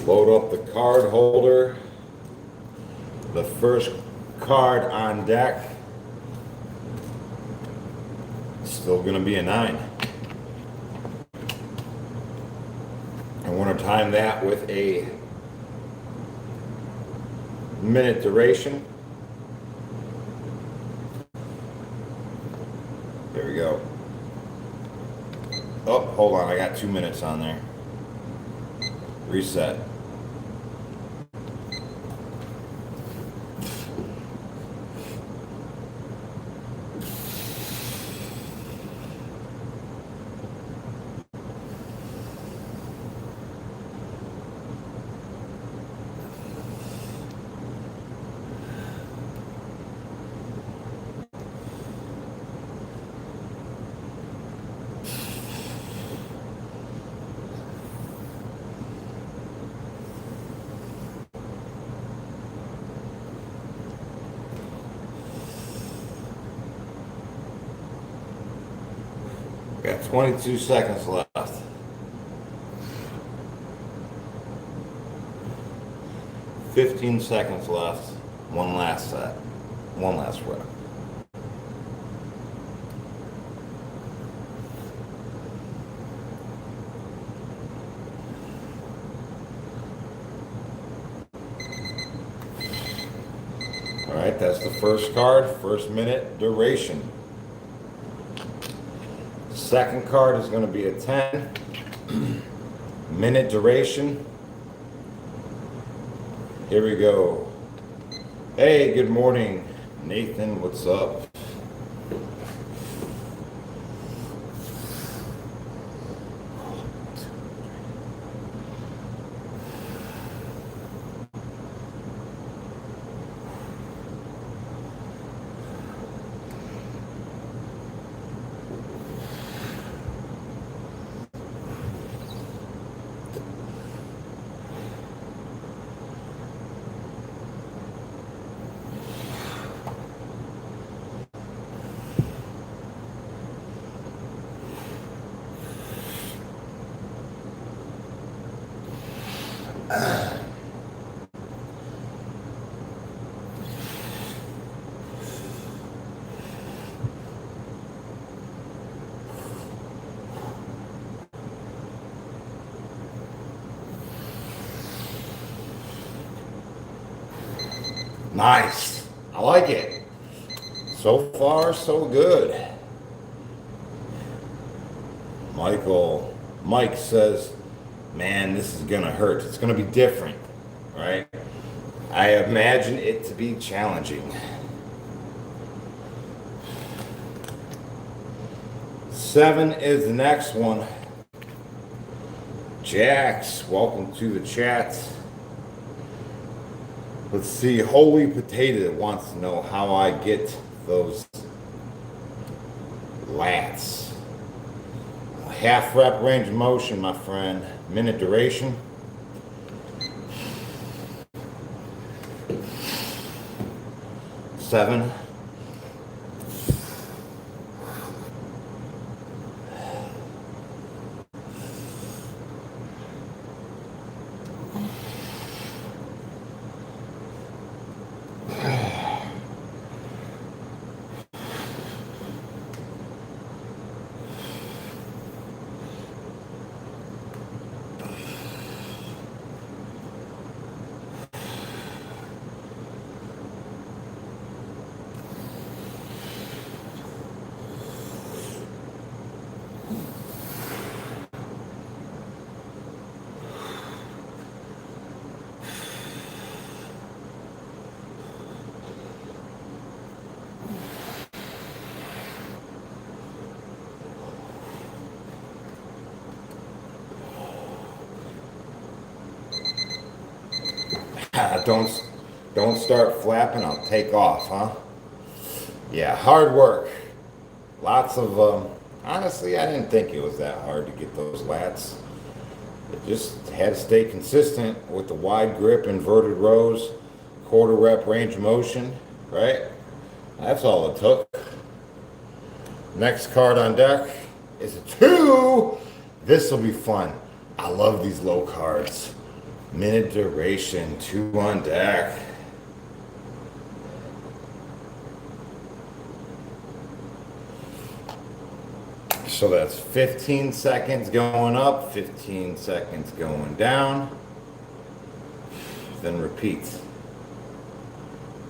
Load up the card holder. The first card on deck. Still going to be a 9. I want to time that with a minute duration. There we go. Oh, hold on. I got 2 minutes on there. Reset. Got 22 seconds left. 15 seconds left. One last set. One last rep. All right, that's the first card, first minute duration. Second card is going to be a 10 minute duration. Here we go. Hey, good morning, Nathan. What's up? Nice. I like it. So far, so good. Mike says, man, this is going to hurt. It's going to be different, right? I imagine it to be challenging. 7 is the next one. Jax, welcome to the chat. Let's see, Holy Potato wants to know how I get those lats. Half rep range of motion, my friend. Minute duration. Seven. Don't start flapping, I'll take off, huh? Yeah, hard work. Lots of, honestly, I didn't think it was that hard to get those lats. It just had to stay consistent with the wide grip, inverted rows, quarter rep range of motion, right? That's all it took. Next card on deck is a 2. This will be fun. I love these low cards. Minute duration, 2 on deck. So that's 15 seconds going up, 15 seconds going down, then repeats.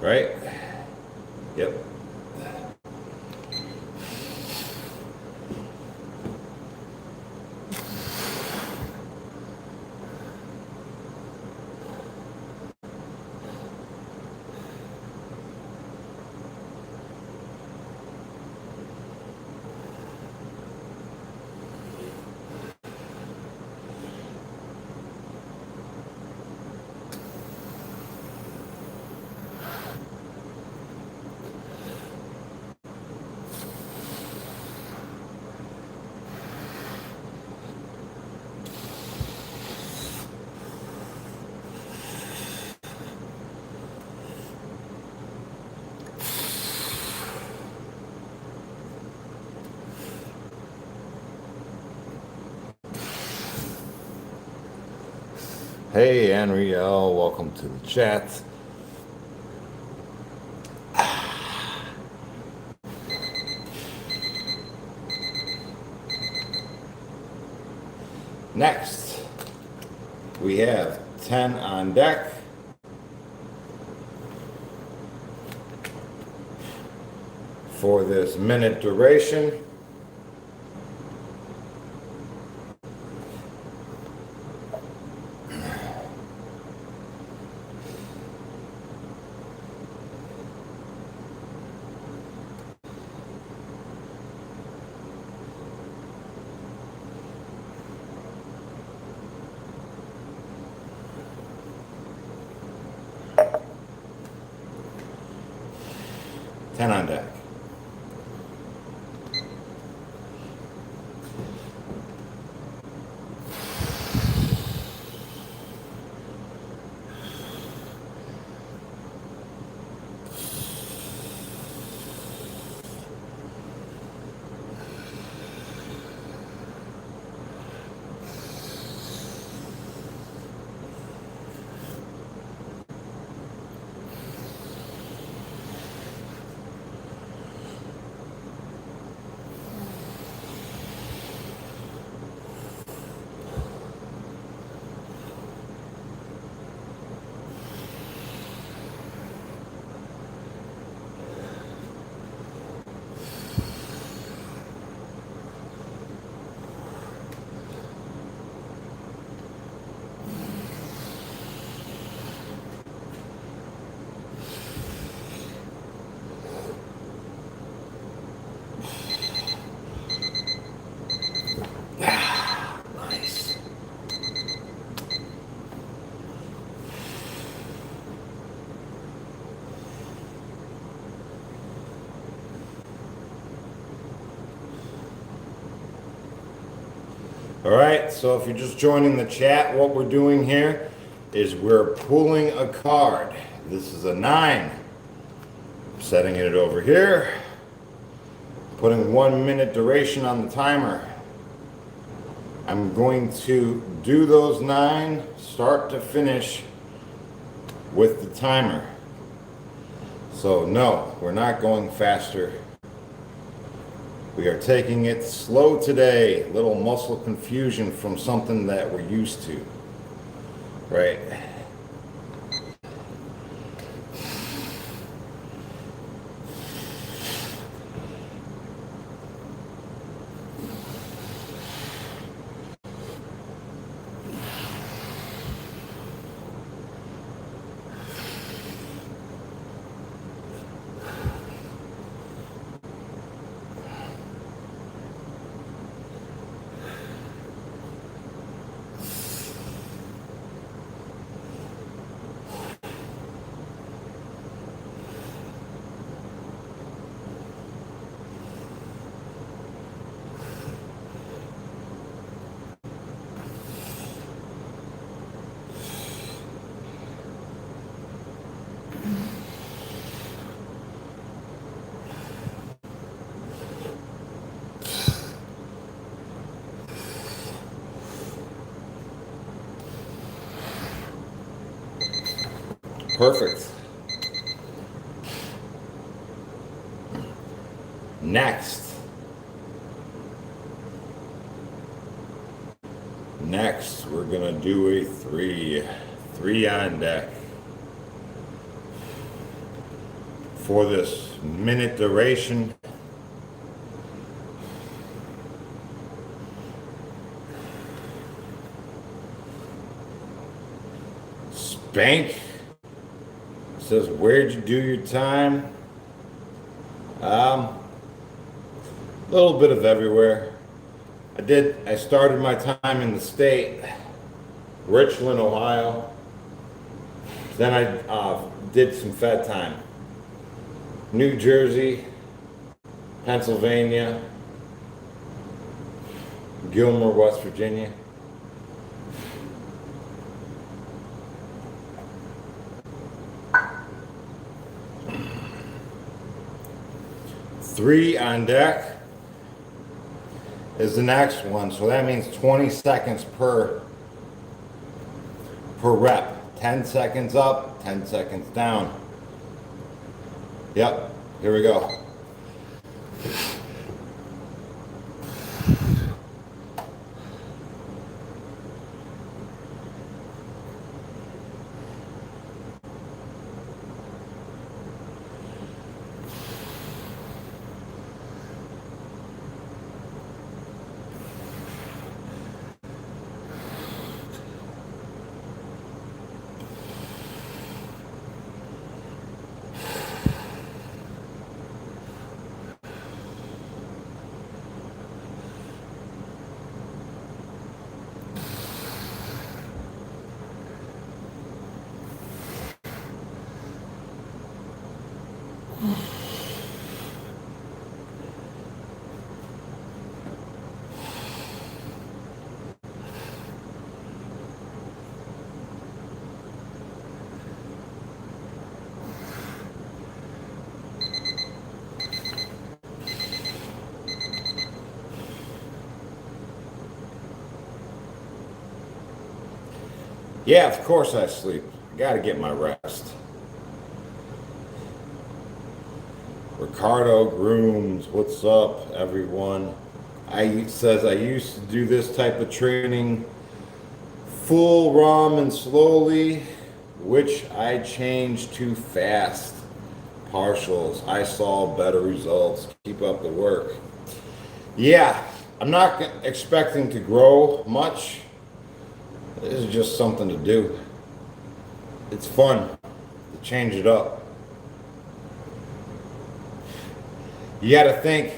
Right? Yep. Hey, Anriel, welcome to the chat. Next, we have 10 on deck. For this minute duration. Ten on deck. Nice. All right, so if you're just joining the chat, what we're doing here is we're pulling a card. This is a 9. I'm setting it over here, putting 1 minute duration on the timer. I'm going to do those 9 start to finish with the timer. So no, we're not going faster. We are taking it slow today. A little muscle confusion from something that we're used to, right? Perfect. Next, we're gonna do a three on deck for this minute duration. Spank says, where'd you do your time? A little bit of everywhere. I started my time in the state, Richland, Ohio. Then I did some Fed time. New Jersey, Pennsylvania, Gilmer, West Virginia. Three on deck is the next one. So that means 20 seconds per rep. 10 seconds up, 10 seconds down. Yep, here we go. Yeah, of course I sleep. I gotta get my rest. Ricardo Grooms, what's up, everyone? Says I used to do this type of training full ROM and slowly, which I changed to fast partials. I saw better results. Keep up the work. Yeah, I'm not expecting to grow much. This is just something to do. It's fun to change it up. You got to think,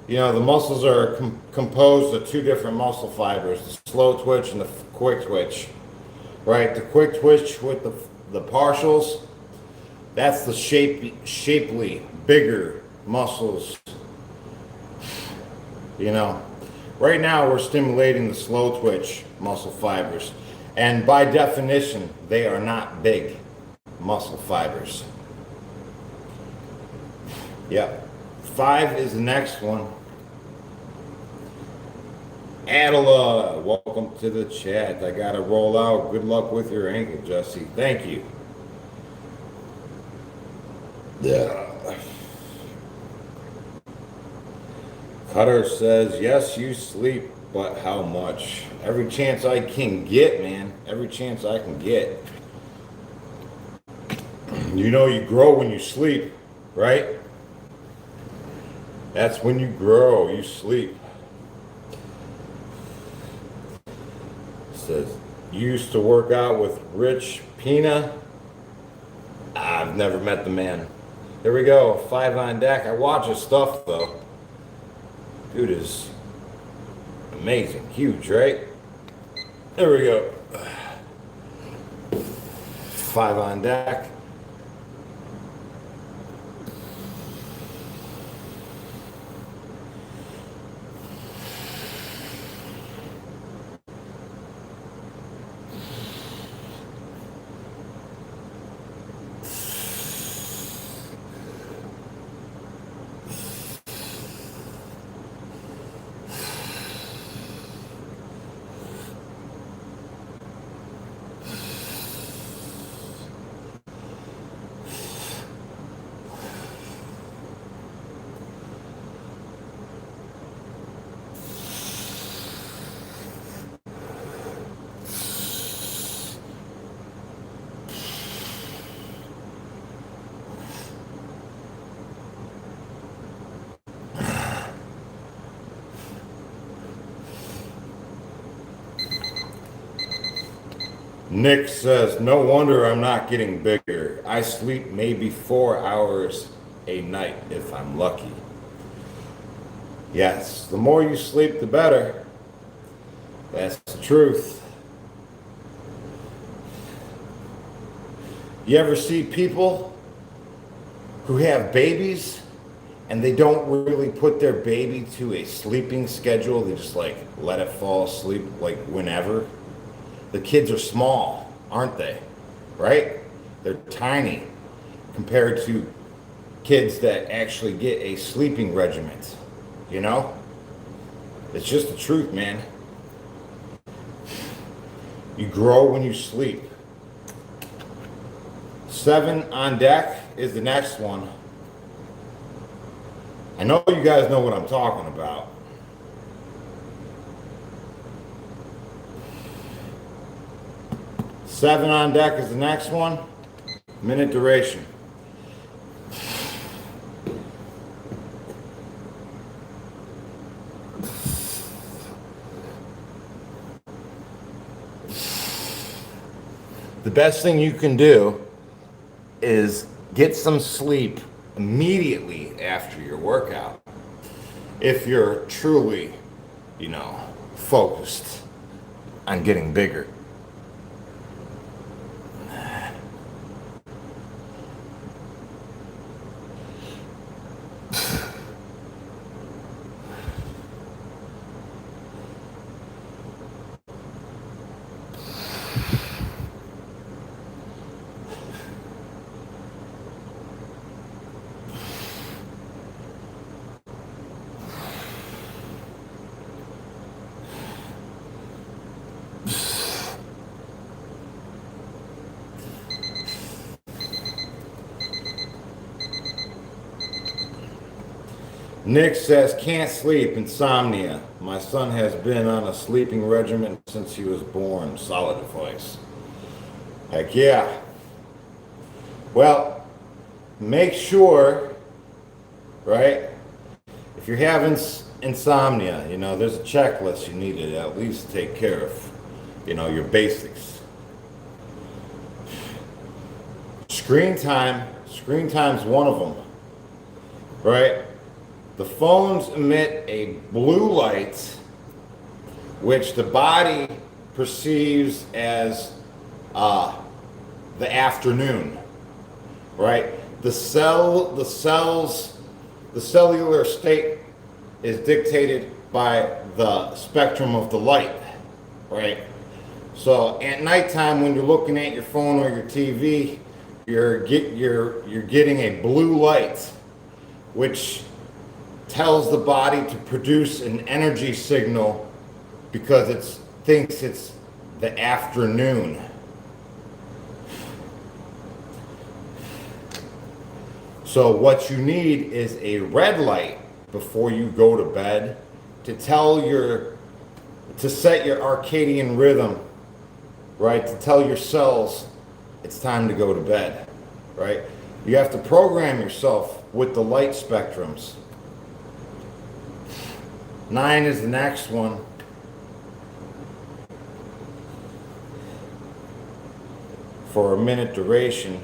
the muscles are composed of two different muscle fibers, the slow twitch and the quick twitch, right? The quick twitch with the partials, that's the shapely, bigger muscles. Right now we're stimulating the slow twitch muscle fibers, and by definition, they are not big muscle fibers. Yep. 5 is the next one. Adela, welcome to the chat. I gotta roll out. Good luck with your ankle, Jesse. Thank you. Yeah. Cutter says, yes, you sleep, but how much? Every chance I can get, man. Every chance I can get. You grow when you sleep, right? That's when you grow, you sleep. Says, you used to work out with Rich Pina? I've never met the man. Here we go, 5 on deck. I watch his stuff, though. Dude is amazing, huge, right? There we go. 5 on deck. Nick says, no wonder I'm not getting bigger. I sleep maybe 4 hours a night if I'm lucky. Yes, the more you sleep, the better. That's the truth. You ever see people who have babies and they don't really put their baby to a sleeping schedule? They just like let it fall asleep like whenever. The kids are small, aren't they? Right? They're tiny compared to kids that actually get a sleeping regimen. You know? It's just the truth, man. You grow when you sleep. 7 on deck is the next one. I know you guys know what I'm talking about. Seven on deck is the next one. Minute duration. The best thing you can do is get some sleep immediately after your workout. If you're truly, focused on getting bigger. Nick says, can't sleep, insomnia. My son has been on a sleeping regimen since he was born. Solid advice. Heck yeah. Well, make sure, right, if you're having insomnia, there's a checklist you need to at least take care of, your basics. Screen time's one of them, right? The phones emit a blue light, which the body perceives as the afternoon, right? The cellular state is dictated by the spectrum of the light, right? So at nighttime, when you're looking at your phone or your TV, you're getting a blue light, which tells the body to produce an energy signal because it thinks it's the afternoon. So what you need is a red light before you go to bed to set your circadian rhythm, right? To tell your cells it's time to go to bed, right? You have to program yourself with the light spectrums. 9 is the next one. For a minute duration.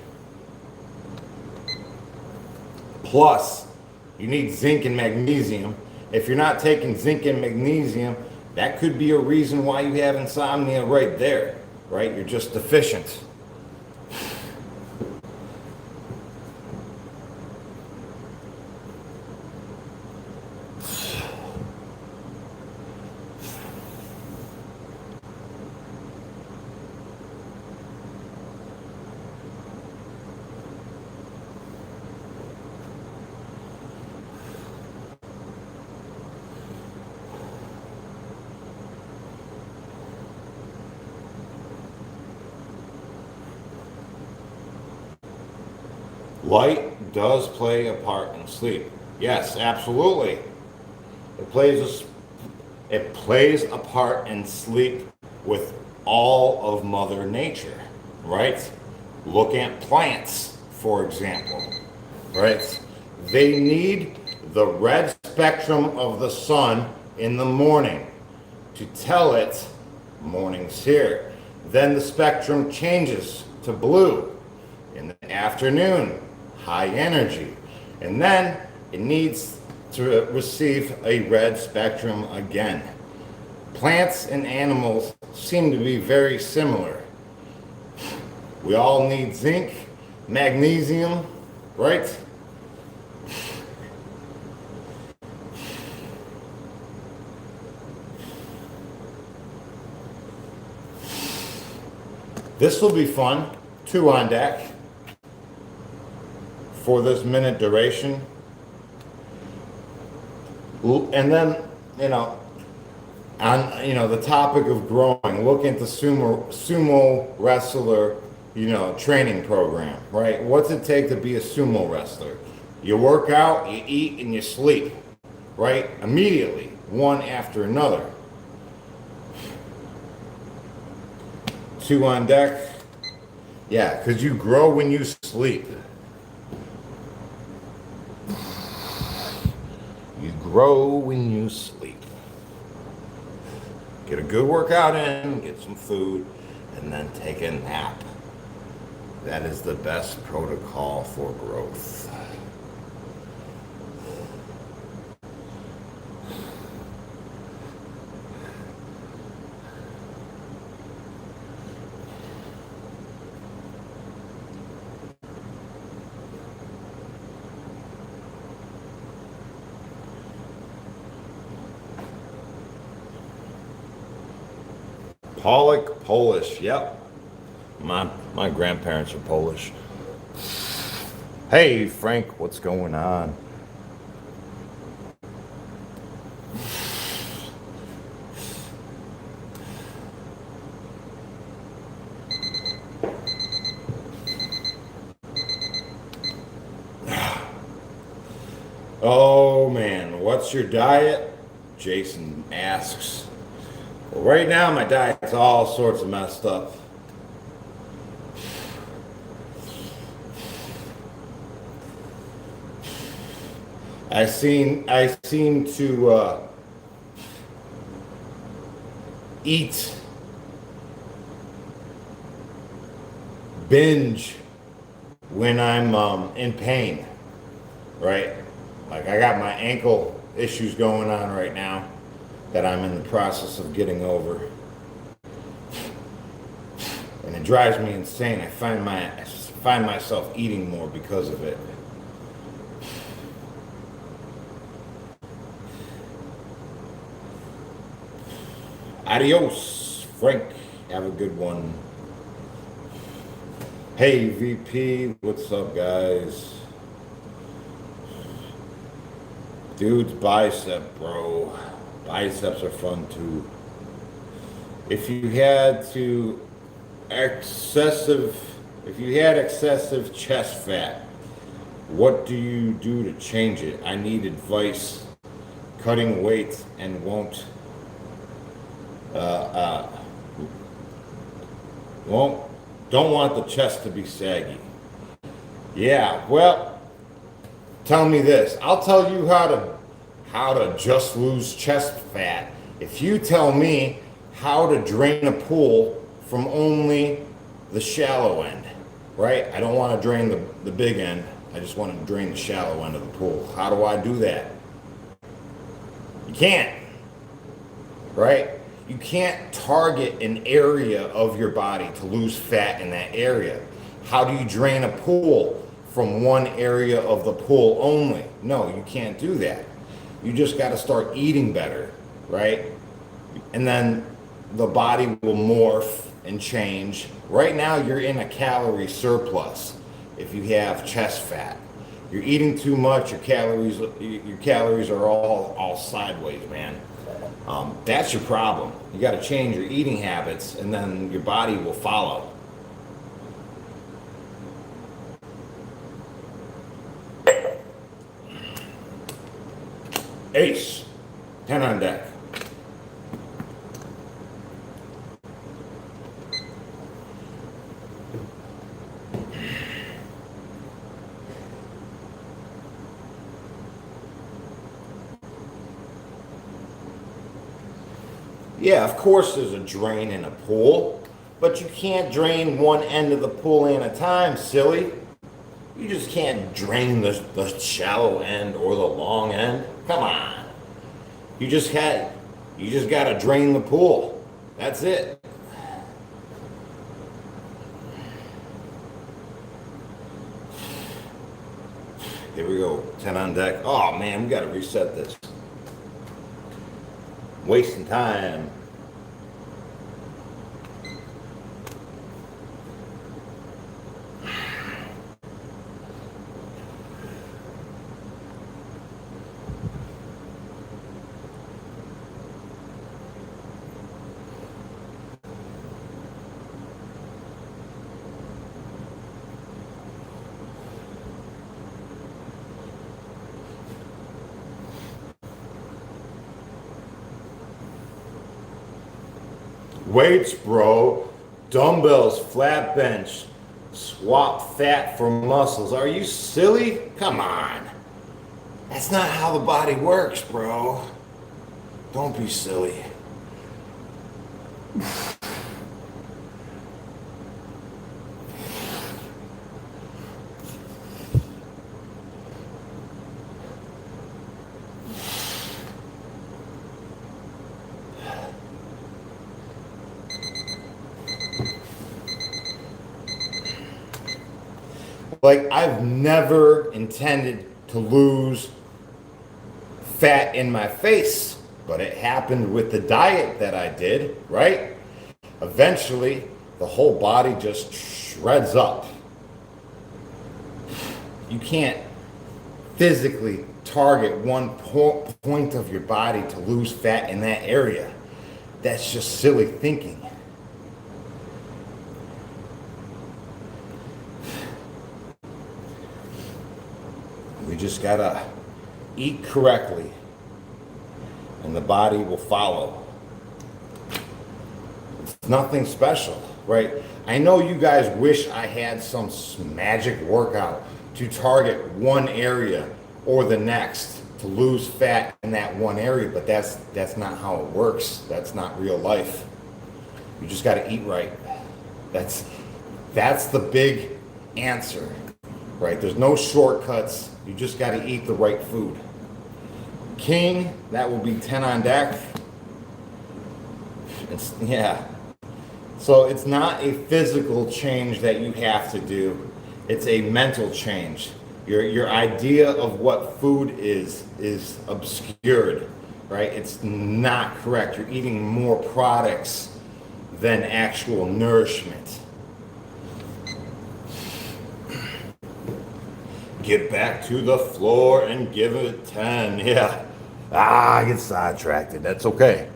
Plus, you need zinc and magnesium. If you're not taking zinc and magnesium, that could be a reason why you have insomnia right there, right? You're just deficient. Light does play a part in sleep. Yes, absolutely. It plays a part in sleep with all of Mother Nature, right? Look at plants, for example, right? They need the red spectrum of the sun in the morning to tell it morning's here. Then the spectrum changes to blue. In the afternoon, high energy. And then it needs to receive a red spectrum again. Plants and animals seem to be very similar. We all need zinc, magnesium, right? This will be fun. 2 on deck for this minute duration. And then, on the topic of growing, look into sumo wrestler, training program, right? What's it take to be a sumo wrestler? You work out, you eat, and you sleep, right? Immediately, one after another. 2 on deck. Yeah, because you grow when you sleep. You grow when you sleep. Get a good workout in, get some food, and then take a nap. That is the best protocol for growth. Pollock, Polish, yep. My grandparents are Polish. Hey, Frank, what's going on? Oh man, what's your diet? Jason asks. Well, right now my diet's all sorts of messed up. I seem to eat, binge when I'm in pain, right? Like I got my ankle issues going on right now that I'm in the process of getting over. And it drives me insane. I find myself eating more because of it. Adios, Frank. Have a good one. Hey, VP. What's up, guys? Dude's bicep, bro. Biceps are fun, too. If you had excessive chest fat, what do you do to change it? I need advice. Cutting weight and don't want the chest to be saggy. Yeah, well, tell me this. I'll tell you how to just lose chest fat. If you tell me how to drain a pool from only the shallow end, right? I don't want to drain the big end. I just want to drain the shallow end of the pool. How do I do that? You can't, right? You can't target an area of your body to lose fat in that area. How do you drain a pool from one area of the pool only? No, you can't do that. You just got to start eating better, right? And then the body will morph and change. Right now, you're in a calorie surplus if you have chest fat. You're eating too much. Your calories are all sideways, man. That's your problem. You got to change your eating habits, and then your body will follow. Ace, 10 on deck. Yeah, of course there's a drain in a pool, But you can't drain one end of the pool at a time, silly. You just can't drain the shallow end or the long end. Come on. You just gotta drain the pool. That's it. Here we go. 10 on deck. Oh man, we gotta reset this. Wasting time. Weights, bro. Dumbbells, flat bench. Swap fat for muscles. Are you silly? Come on. That's not how the body works, bro. Don't be silly. Like, I've never intended to lose fat in my face, but it happened with the diet that I did, right? Eventually, the whole body just shreds up. You can't physically target one point of your body to lose fat in that area. That's just silly thinking. We just gotta eat correctly, and the body will follow. It's nothing special, right? I know you guys wish I had some magic workout to target one area or the next to lose fat in that one area, but that's not how it works. That's not real life. You just gotta eat right. That's the big answer, right? There's no shortcuts. You just got to eat the right food. King, that will be 10 on deck. Yeah. So it's not a physical change that you have to do. It's a mental change. Your idea of what food is obscured, right? It's not correct. You're eating more products than actual nourishment. Get back to the floor and give it 10. Yeah. I get sidetracked. That's okay.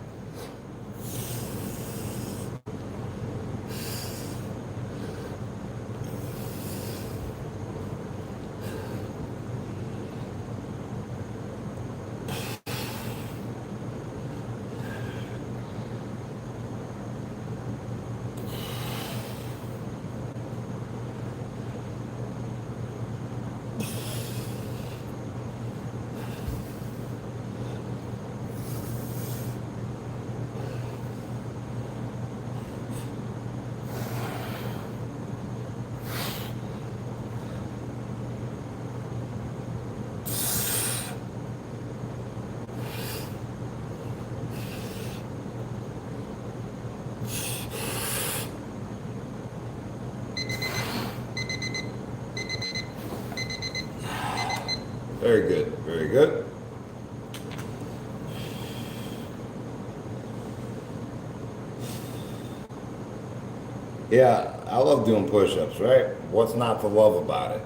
Very good, very good. Yeah, I love doing push-ups, right? What's not to love about it?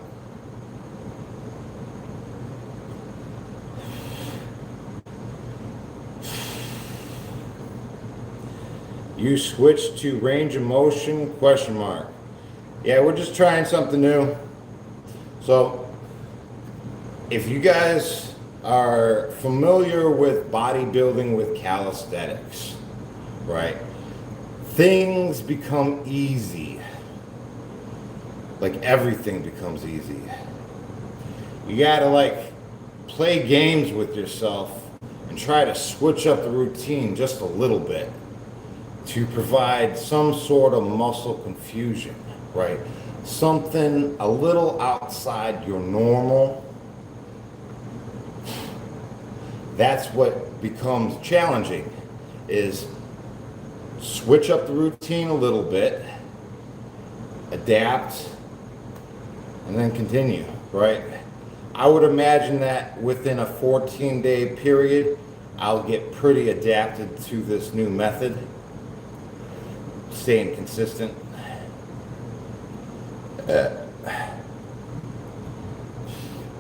You switched to range of motion, question mark. Yeah, we're just trying something new. So, if you guys are familiar with bodybuilding with calisthenics, right? Things become easy. Like everything becomes easy. You gotta play games with yourself and try to switch up the routine just a little bit. to provide some sort of muscle confusion, right? Something a little outside your normal. That's what becomes challenging, is switch up the routine a little bit, adapt, and then continue, right? I would imagine that within a 14-day period, I'll get pretty adapted to this new method, staying consistent.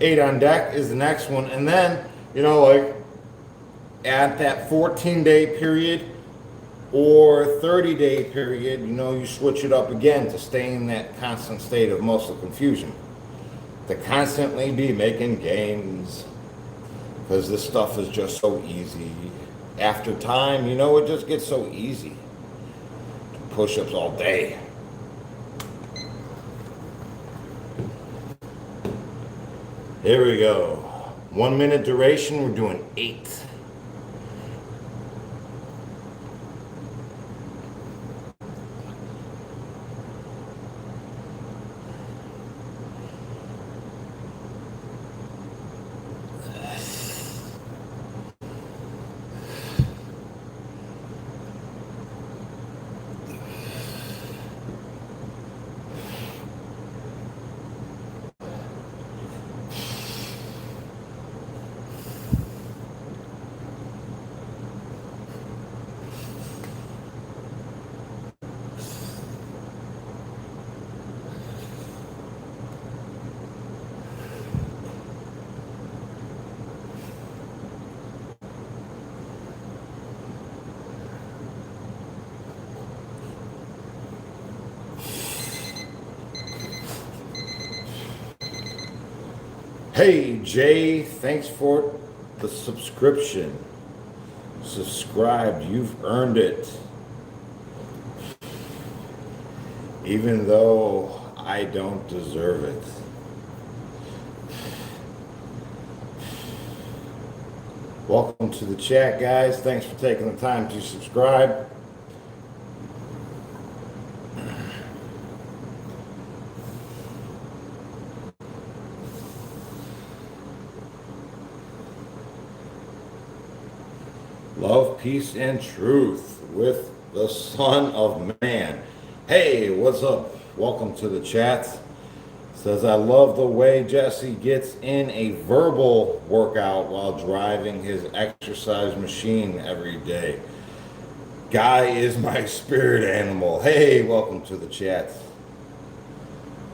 8 on deck is the next one. And then, like at that 14-day period or 30-day period, you switch it up again to stay in that constant state of muscle confusion. To constantly be making gains, because this stuff is just so easy. After time, it just gets so easy. Push-ups all day. Here we go. 1 minute duration, we're doing 8. Hey Jay, thanks for the subscription. Subscribed, you've earned it. Even though I don't deserve it. Welcome to the chat, guys. Thanks for taking the time to subscribe. Love, peace, and truth with the Son of Man. Hey, what's up? Welcome to the chat. Says, I love the way Jesse gets in a verbal workout while driving his exercise machine every day. Guy is my spirit animal. Hey, welcome to the chat.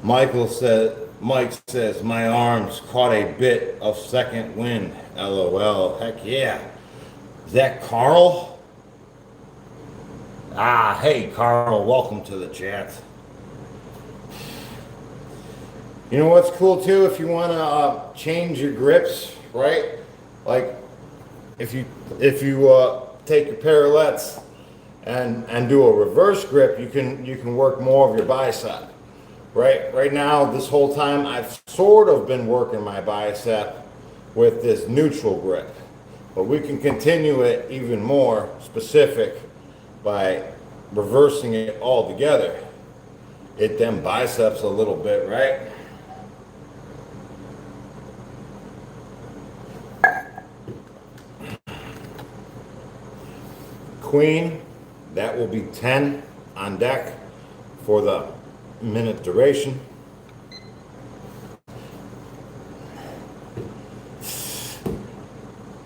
Mike says, my arms caught a bit of second wind. LOL. Heck yeah. Is that Carl? Hey Carl, welcome to the chat. You know what's cool too, if you want to change your grips, right? Like if you take your parallettes and do a reverse grip, you can work more of your bicep. Right now, this whole time I've sort of been working my bicep with this neutral grip. But we can continue it even more specific by reversing it all together. Hit them biceps a little bit, right? Queen, that will be 10 on deck for the minute duration.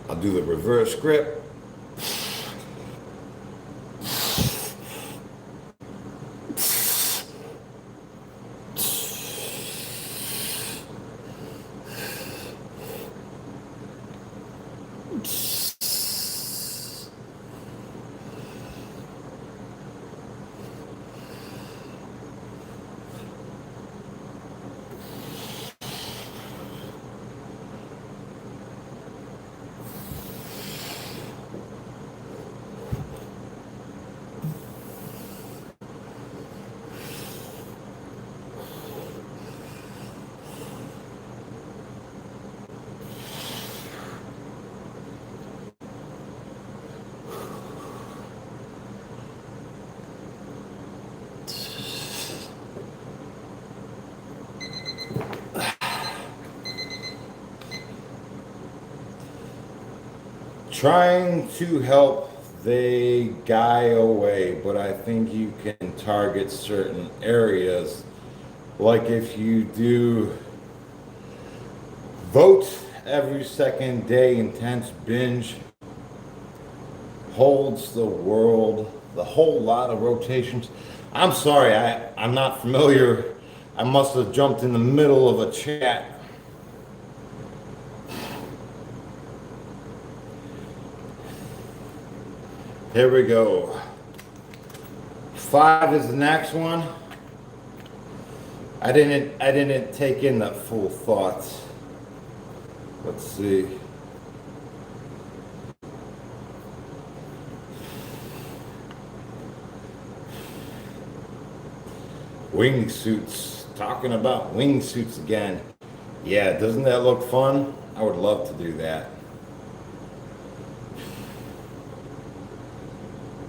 I'll do the reverse grip. trying to help the guy away, but I think you can target certain areas. Like if you do vote every second day, intense binge holds the world, the whole lot of rotations. I'm sorry, I'm not familiar. I must have jumped in the middle of a chat. Here we go. 5 is the next one. I didn't take in that full thought. Let's see. Wingsuits. Talking about wingsuits again. Yeah, doesn't that look fun? I would love to do that.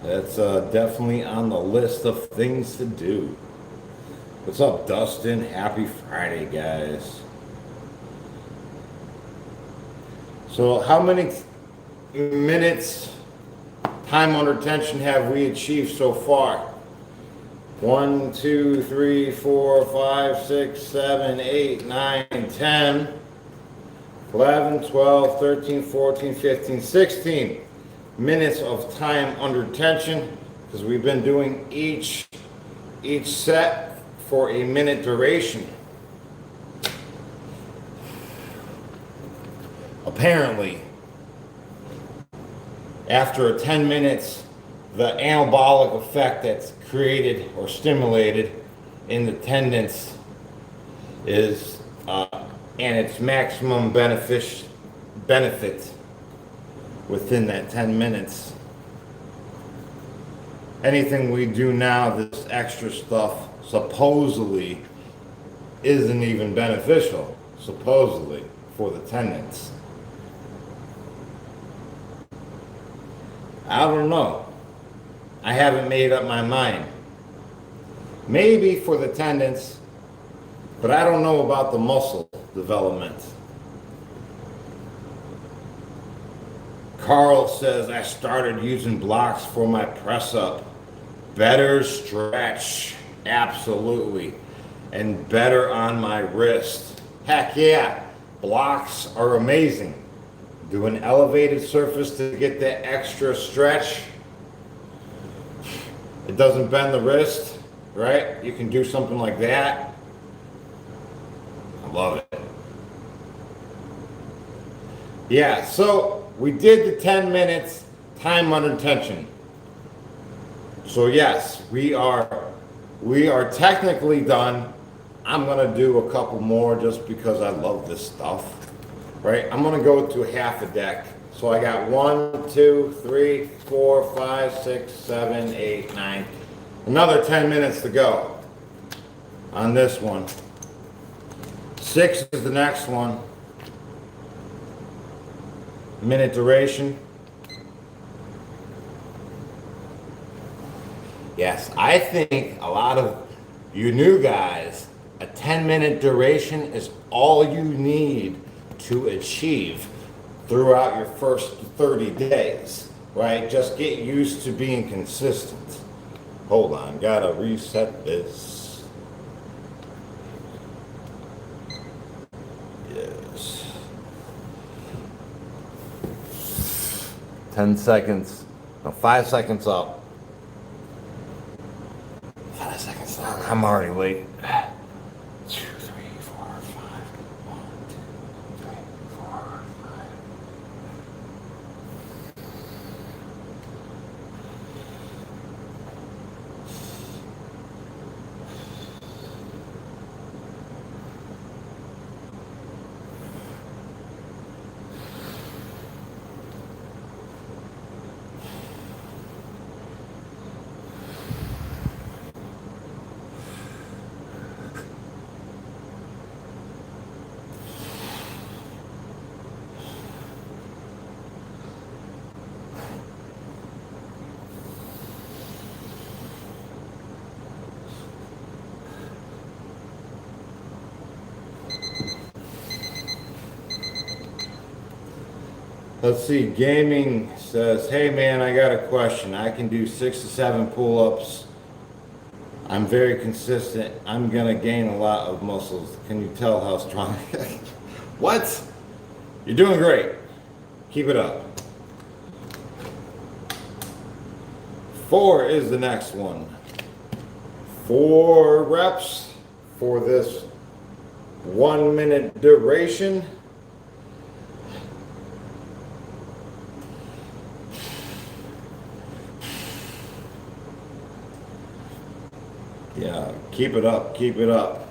That's definitely on the list of things to do. What's up, Dustin? Happy Friday, guys. So how many minutes time under tension have we achieved so far? 1, 2, 3, 4, 5, 6, 7, 8, 9, 10, 11, 12, 13, 14, 15, 16 minutes of time under tension, because we've been doing each set for a minute duration. Apparently, after 10 minutes, the anabolic effect that's created or stimulated in the tendons is and its maximum benefit within that 10 minutes. Anything we do now, this extra stuff, supposedly isn't even beneficial, supposedly, for the tendons. I don't know. I haven't made up my mind. Maybe for the tendons, but I don't know about the muscle development. Carl says, I started using blocks for my press up. Better stretch, absolutely. And better on my wrist. Heck yeah, blocks are amazing. Do an elevated surface to get that extra stretch. It doesn't bend the wrist, right? You can do something like that. I love it. Yeah, so we did the 10 minutes time under tension. So yes, we are technically done. I'm gonna do a couple more just because I love this stuff. Right? I'm gonna go to half a deck. So I got 1, 2, 3, 4, 5, 6, 7, 8, 9. Another 10 minutes to go on this one. 6 is the next one. Minute duration. Yes, I think a lot of you new guys, a 10-minute duration is all you need to achieve throughout your first 30 days, right? Just get used to being consistent. Hold on, gotta reset this. Yes. 10 seconds, no, 5 seconds up. 5 seconds down, I'm already late. 2, 3, 4, 5. 1, 2, 3, 4, 5. Let's see, gaming says, hey man, I got a question. I can do 6 to 7 pull-ups. I'm very consistent. I'm gonna gain a lot of muscles. Can you tell how strong? What? You're doing great. Keep it up. 4 is the next one. 4 reps for this 1 minute duration. Yeah, keep it up, keep it up.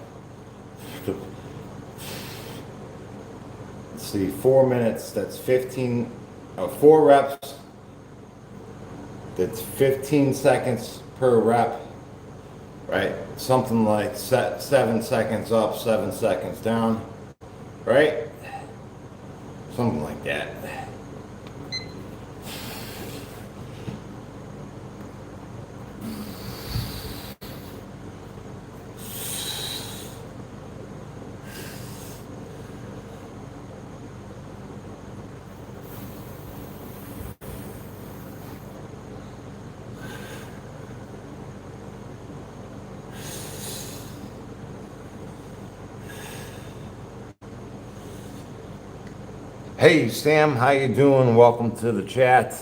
Let's see, 4 minutes, that's 15, 4 reps. That's 15 seconds per rep, right? Something like 7 seconds up, 7 seconds down, right? Something like that. Hey Sam, how you doing? Welcome to the chat.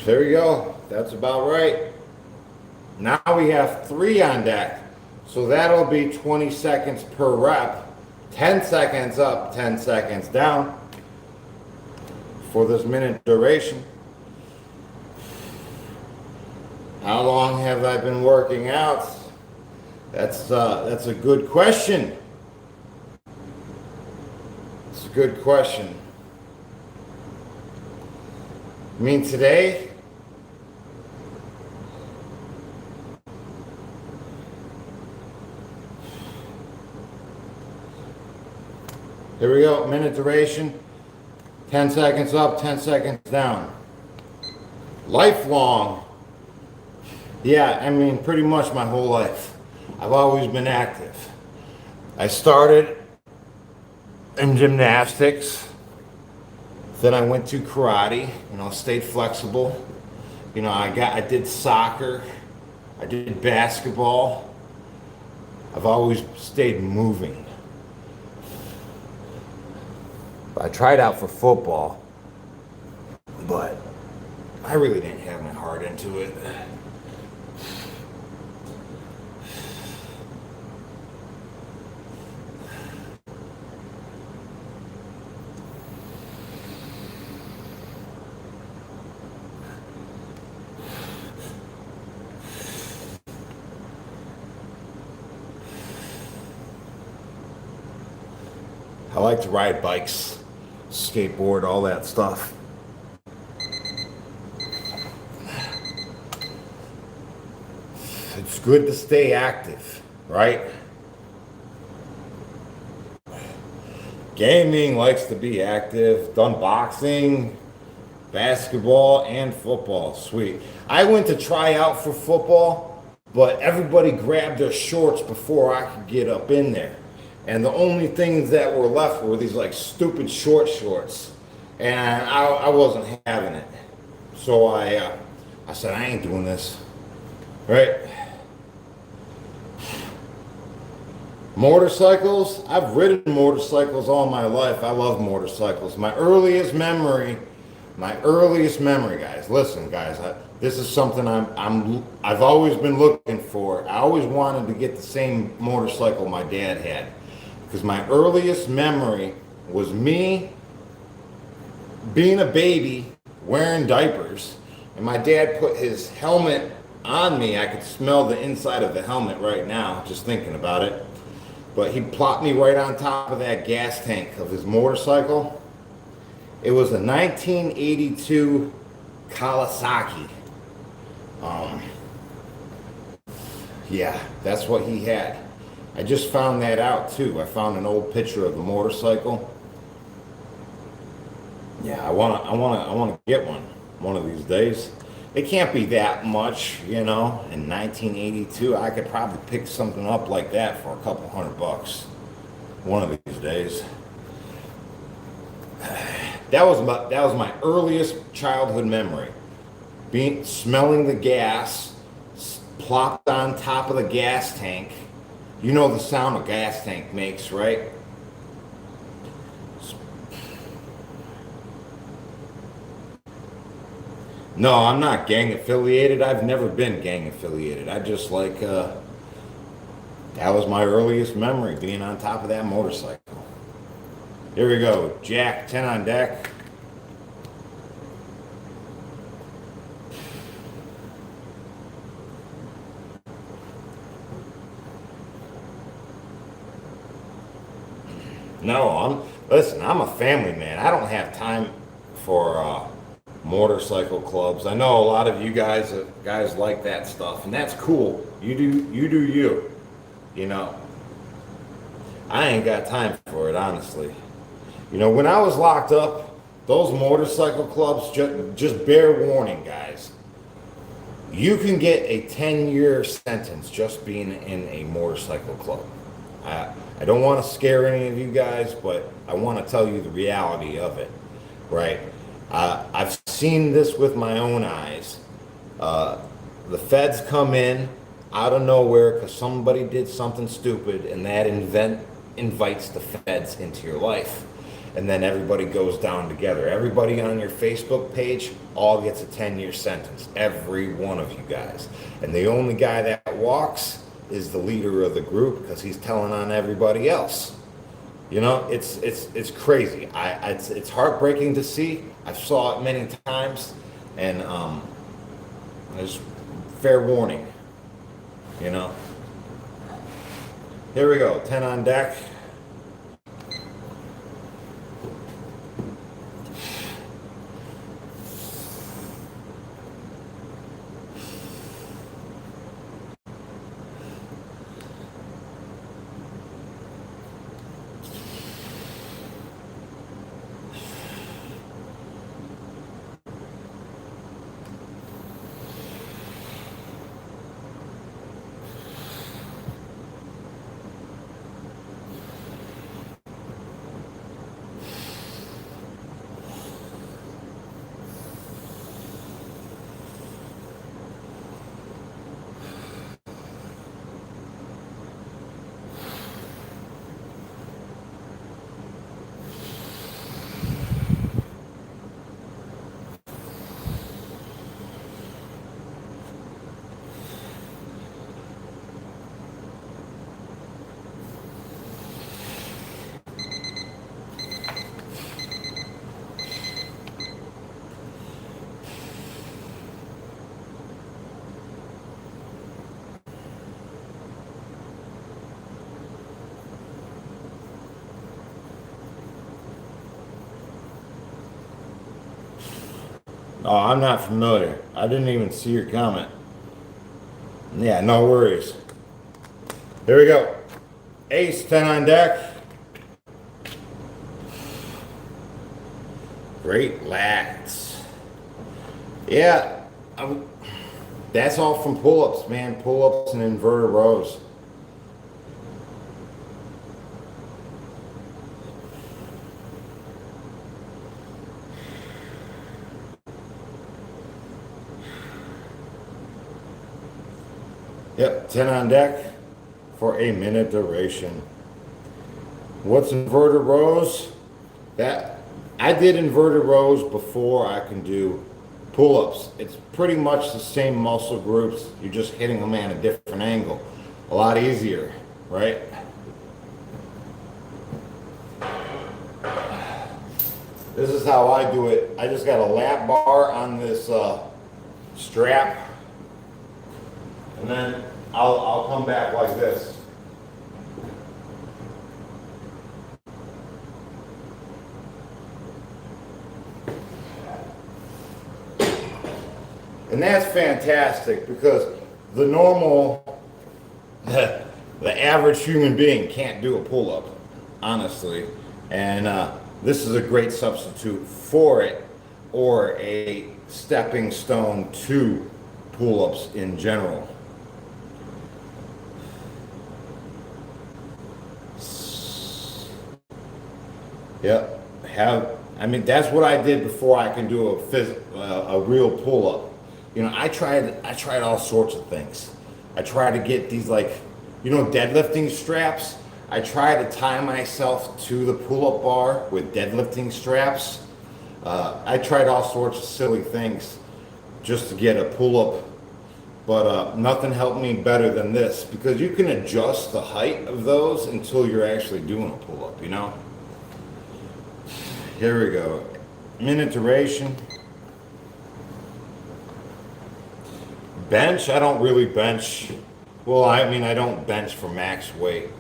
There we go. That's about right. Now we have 3 on deck. So that'll be 20 seconds per rep. 10 seconds up, 10 seconds down for this minute duration. How long have I been working out? That's a good question. It's a good question. I mean, today, here we go, minute duration, 10 seconds up, 10 seconds down. Lifelong. Yeah, I mean, pretty much my whole life. I've always been active. I started in gymnastics. Then I went to karate, stayed flexible. I did soccer. I did basketball. I've always stayed moving. I tried out for football, but I really didn't have my heart into it. I like to ride bikes, skateboard, all that stuff. It's good to stay active, right? Gaming likes to be active, done boxing, basketball, and football. Sweet. I went to try out for football, but everybody grabbed their shorts before I could get up in there. And the only things that were left were these like stupid short shorts. And I wasn't having it. So I said, I ain't doing this. Right? Motorcycles, I've ridden motorcycles all my life. I love motorcycles. My earliest memory, guys. Listen, guys, this is something I've always been looking for. I always wanted to get the same motorcycle my dad had. Because my earliest memory was me being a baby, wearing diapers, and my dad put his helmet on me. I could smell the inside of the helmet right now, just thinking about it. But he plopped me right on top of that gas tank of his motorcycle, It was a 1982 Kawasaki. Um, yeah, that's what he had. I just found that out too. I found an old picture of the motorcycle. Yeah, I wanna get one of these days. It can't be that much, you know. In 1982, I could probably pick something up like that for a couple $100 one of these days. That was my earliest childhood memory. Being smelling the gas, plopped on top of the gas tank. You know the sound a gas tank makes, right? No, I'm not gang affiliated. I've never been gang affiliated. I just like that was my earliest memory, being on top of that motorcycle. Here we go. Jack 10 on deck. No, listen, I'm a family man. I don't have time for motorcycle clubs. I know a lot of you guys like that stuff, and that's cool. You do you. You know, I ain't got time for it, honestly. You know, when I was locked up, those motorcycle clubs, just bear warning, guys. You can get a 10-year sentence just being in a motorcycle club. I don't want to scare any of you guys, but I want to tell you the reality of it, right? I've seen this with my own eyes. The feds come in out of nowhere because somebody did something stupid, and that invites the feds into your life. And then everybody goes down together. Everybody on your Facebook page all gets a 10-year sentence. Every one of you guys. And the only guy that walks is the leader of the group because he's telling on everybody else. You know, it's crazy. It's heartbreaking to see. I've saw it many times, and there's fair warning. You know. Here we go. 10 on deck. Oh, I'm not familiar. I didn't even see your comment. Yeah, no worries. Here we go. Ace 10 on deck. Great lats. Yeah, that's all from pull-ups, man. Pull-ups and inverted rows. Yep, 10 on deck for a minute duration. What's inverted rows? That I did inverted rows before I can do pull-ups. It's pretty much the same muscle groups. You're just hitting them at a different angle. A lot easier, right? This is how I do it. I just got a lap bar on this strap, and then I'll come back like this. And that's fantastic because the normal, the average human being can't do a pull-up, honestly. And this is a great substitute for it, or a stepping stone to pull-ups in general. Yep. I mean, that's what I did before I can do a real pull-up. You know, I tried all sorts of things. I tried to get these, like, you know, deadlifting straps. I tried to tie myself to the pull-up bar with deadlifting straps. I tried all sorts of silly things just to get a pull-up, but nothing helped me better than this, because you can adjust the height of those until you're actually doing a pull-up, you know? Here we go. Minute duration. Bench, I don't really bench. Well, I mean, I don't bench for max weight.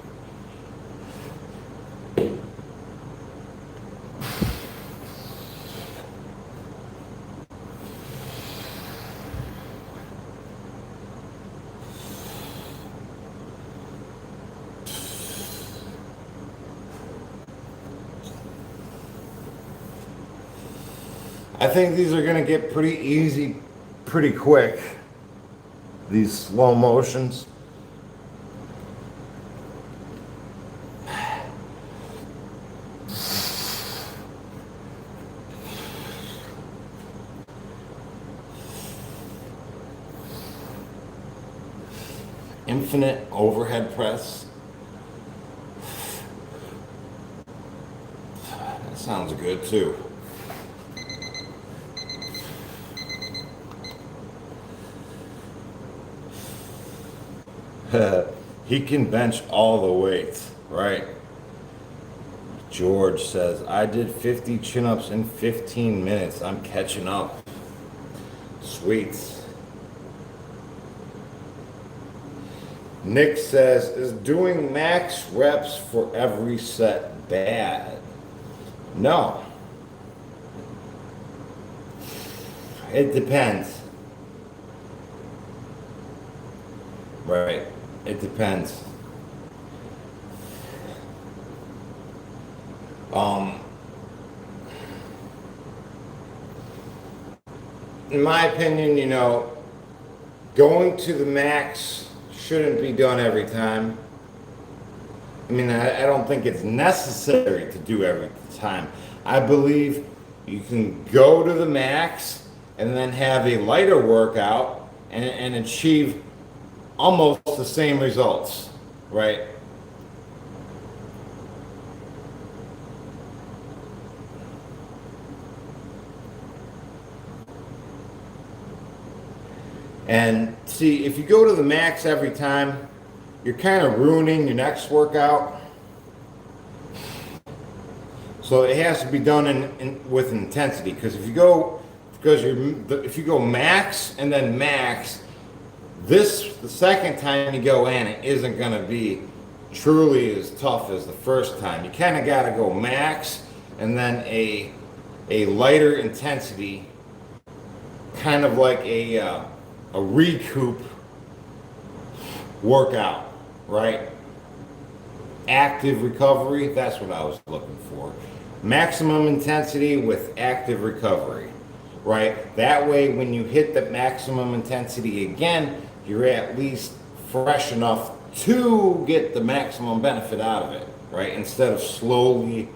I think these are gonna get pretty easy, pretty quick. These slow motions. Infinite overhead press. That sounds good too. He can bench all the weights, right? George says, I did 50 chin-ups in 15 minutes. I'm catching up. Sweet. Nick says, is doing max reps for every set bad? No. It depends. Right. It depends. In my opinion, you know, going to the max shouldn't be done every time. I mean, I don't think it's necessary to do every time. I believe you can go to the max and then have a lighter workout and achieve almost the same results, right? And see, if you go to the max every time, you're kind of ruining your next workout. So it has to be done with intensity, because if you go max and then max, the second time you go in, it isn't going to be truly as tough as the first time. You kind of got to go max and then a lighter intensity, kind of like a recoup workout, right? Active recovery, that's what I was looking for. Maximum intensity with active recovery, right? That way, when you hit the maximum intensity again, you're at least fresh enough to get the maximum benefit out of it, right? Instead of slowly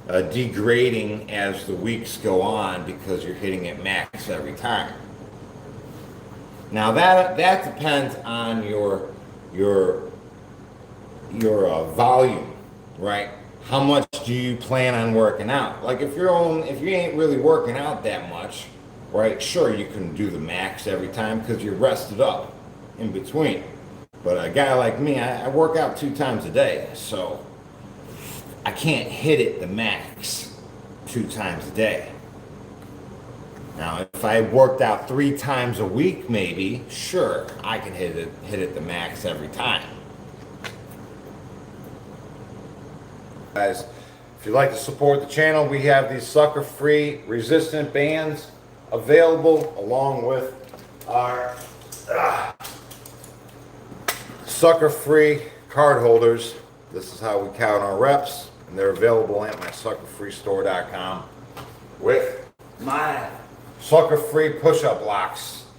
degrading as the weeks go on because you're hitting it max every time. Now that depends on your volume, right? How much do you plan on working out? Like if you ain't really working out that much, right? Sure, you can do the max every time because you're rested up in between. But a guy like me, I work out 2 times a day, so I can't hit it the max 2 times a day. Now, if I worked out 3 times a week, maybe, sure, I can hit it the max every time. Guys, if you'd like to support the channel, we have these sucker-free resistant bands available along with are sucker-free card holders. This is how we count our reps, and they're available at my suckerfreestore.com with my sucker-free push-up blocks.